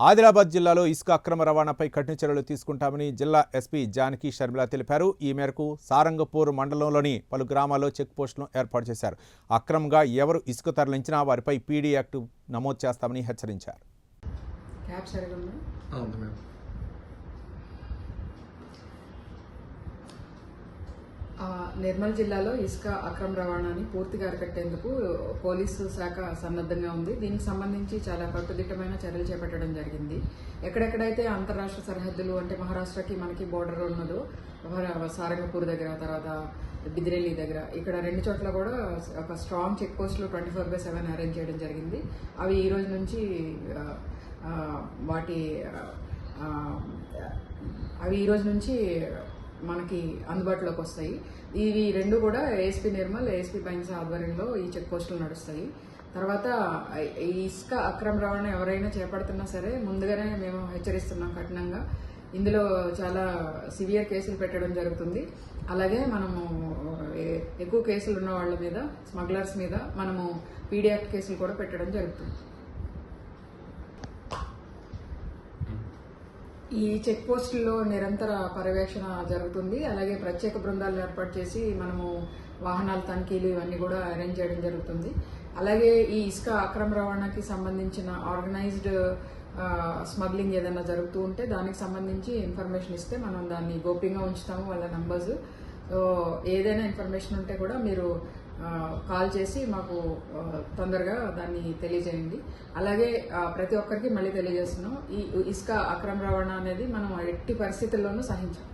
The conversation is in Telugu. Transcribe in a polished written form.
ఆదిలాబాద్ జిల్లాలో ఇసుక అక్రమ రవాణాపై కఠిన చర్యలు తీసుకుంటామని జిల్లా ఎస్పీ జానకి షర్మిల తెలిపారు. ఈ మేరకు సారంగపూర్ మండలంలోని పలు గ్రామాల్లో చెక్ పోస్టులను ఏర్పాటు చేశారు. అక్రమంగా ఎవరు ఇసుక తరలించినా వారిపై పీడీ యాక్ట్ నమోదు చేస్తామని హెచ్చరించారు. నిర్మల్ జిల్లాలో ఇసుక అక్రమ రవాణాని పూర్తిగా అరికట్టేందుకు పోలీసు శాఖ సన్నద్ధంగా ఉంది. దీనికి సంబంధించి చాలా కట్టుదిట్టమైన చర్యలు చేపట్టడం జరిగింది. ఎక్కడెక్కడైతే అంతర్రాష్ట్ర సరిహద్దులు అంటే మహారాష్ట్రకి మనకి బోర్డర్ ఉన్నదో సారంగపూర్ దగ్గర, తర్వాత బిదిరెల్లి దగ్గర, ఇక్కడ రెండు చోట్ల కూడా ఒక స్ట్రాంగ్ చెక్ పోస్టులు 24/7 అరేంజ్ చేయడం జరిగింది. అవి ఈ రోజు నుంచి మనకి అందుబాటులోకి వస్తాయి. ఇవి రెండు కూడా ఏఎస్పీ నిర్మల్, ఏఎస్పీ బైన్స్ ఆధ్వర్యంలో ఈ చెక్ పోస్టులు నడుస్తాయి. తర్వాత ఈ ఇసుక అక్రమ రవాణా ఎవరైనా చేపడుతున్నా సరే ముందుగానే మేము హెచ్చరిస్తున్నాం కఠినంగా. ఇందులో చాలా సివియర్ కేసులు పెట్టడం జరుగుతుంది. అలాగే మనము ఎక్కువ కేసులు ఉన్న వాళ్ళ మీద, స్మగ్లర్స్ మీద మనము పీడీ యాక్ట్ కేసులు కూడా పెట్టడం జరుగుతుంది. ఈ చెక్ పోస్టుల్లో నిరంతర పర్యవేక్షణ జరుగుతుంది. అలాగే ప్రత్యేక బృందాలను ఏర్పాటు చేసి మనము వాహనాల తనిఖీలు ఇవన్నీ కూడా అరేంజ్ చేయడం జరుగుతుంది. అలాగే ఈ ఇసుక అక్రమ రవాణాకి సంబంధించిన ఆర్గనైజ్డ్ స్మగ్లింగ్ ఏదైనా జరుగుతూ ఉంటే దానికి సంబంధించి ఇన్ఫర్మేషన్ ఇస్తే మనం దాన్ని గోప్యంగా ఉంచుతాము, వాళ్ళ నంబర్స్. సో ఏదైనా ఇన్ఫర్మేషన్ ఉంటే కూడా మీరు కాల్ చేసి మాకు తొందరగా దాన్ని తెలియజేయండి. అలాగే ప్రతి ఒక్కరికి మళ్ళీ తెలియజేస్తున్నాం, ఈ ఇసుక అక్రమ రవాణా అనేది మనం ఎట్టి పరిస్థితుల్లోనూ సహించాం.